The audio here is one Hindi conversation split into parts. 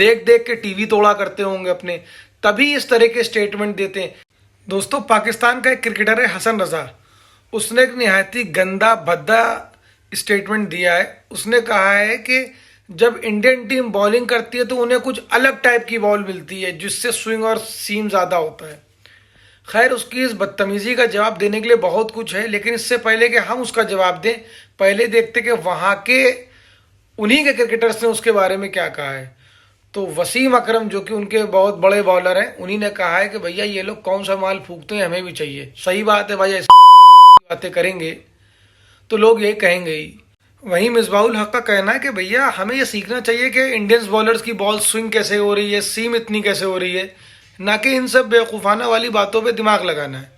देख देख के टीवी तोड़ा करते होंगे अपने, तभी इस तरह के स्टेटमेंट देते हैं। दोस्तों, पाकिस्तान का एक क्रिकेटर है हसन रजा, उसने एक निहायत ही गंदा भद्दा स्टेटमेंट दिया है। उसने कहा है कि जब इंडियन टीम बॉलिंग करती है तो उन्हें कुछ अलग टाइप की बॉल मिलती है जिससे स्विंग और सीम ज़्यादा होता है। खैर, उसकी इस बदतमीजी का जवाब देने के लिए बहुत कुछ है, लेकिन इससे पहले कि हम उसका जवाब दें, पहले देखते कि वहाँ के उन्हीं के क्रिकेटर्स ने उसके बारे में क्या कहा है। तो वसीम अकरम, जो कि उनके बहुत बड़े बॉलर हैं, उन्हीं ने कहा है कि भैया ये लोग कौन सा माल फूकते हैं, हमें भी चाहिए। सही बात है भाई, ऐसी बातें करेंगे तो लोग ये कहेंगे ही। वहीं मिसबाहुल हक का कहना है कि भैया हमें ये सीखना चाहिए कि इंडियंस बॉलर्स की बॉल स्विंग कैसे हो रही है, सीम इतनी कैसे हो रही है, ना कि इन सब बेवकूफ़ाना वाली बातों पे दिमाग लगाना है।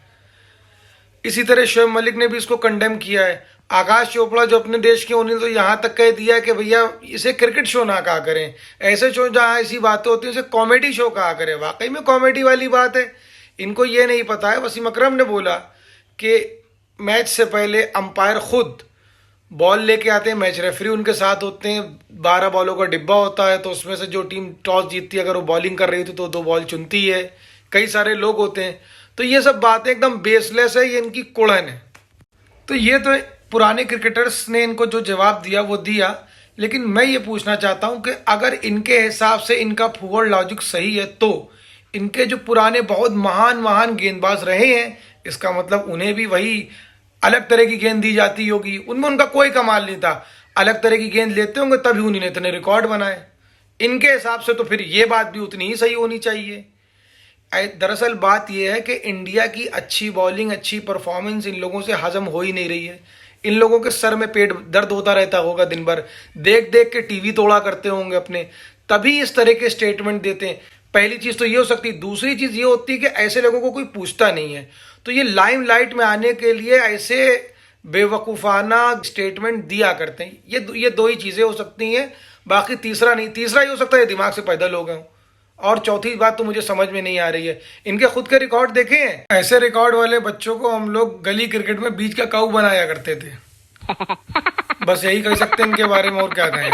इसी तरह शोएब मलिक ने भी इसको कंडेम किया है। आकाश चोपड़ा जो अपने देश के, उन्होंने तो यहाँ तक कह दिया है कि भैया इसे क्रिकेट शो ना कहा करें, ऐसे शो जहाँ ऐसी बातें होती हैं उसे कॉमेडी शो कहा करें। वाकई में कॉमेडी वाली बात है। इनको ये नहीं पता है। वसीम अकरम ने बोला कि मैच से पहले अंपायर खुद बॉल लेके आते हैं, मैच रेफरी उनके साथ होते हैं, 12 बॉलों का डिब्बा होता है, तो उसमें से जो टीम टॉस जीतती है, अगर वो बॉलिंग कर रही होती तो 2 बॉल चुनती है, कई सारे लोग होते हैं। तो ये सब बातें एकदम बेसलेस है, ये इनकी कुड़न है। तो ये तो पुराने क्रिकेटर्स ने इनको जो जवाब दिया वो दिया, लेकिन मैं ये पूछना चाहता हूँ कि अगर इनके हिसाब से इनका फॉरवर्ड लॉजिक सही है तो इनके जो पुराने बहुत महान महान गेंदबाज रहे हैं, इसका मतलब उन्हें भी वही अलग तरह की गेंद दी जाती होगी। उनमें उनका कोई कमाल नहीं था, अलग तरह की गेंद लेते होंगे तभी उन्होंने इतने रिकॉर्ड बनाए। इनके हिसाब से तो फिर ये बात भी उतनी ही सही होनी चाहिए। दरअसल बात यह है कि इंडिया की अच्छी बॉलिंग, अच्छी परफॉर्मेंस इन लोगों से हजम हो ही नहीं रही है। इन लोगों के सर में पेट दर्द होता रहता होगा दिन भर, देख देख के टीवी तोड़ा करते होंगे अपने, तभी इस तरह के स्टेटमेंट देते हैं। पहली चीज तो ये हो सकती है। दूसरी चीज ये होती है कि ऐसे लोगों को कोई पूछता नहीं है, तो ये लाइमलाइट में आने के लिए ऐसे बेवकूफ़ाना स्टेटमेंट दिया करते हैं। ये 2 ही चीज़ें हो सकती हैं, बाकी तीसरा नहीं। तीसरा ये हो सकता है दिमाग से पैदा लोग हैं, और चौथी बात तो मुझे समझ में नहीं आ रही है। इनके खुद के रिकॉर्ड देखे हैं? ऐसे रिकॉर्ड वाले बच्चों को हम लोग गली क्रिकेट में बीच का काऊ बनाया करते थे। बस यही कह सकते हैं इनके बारे में, और क्या कहें।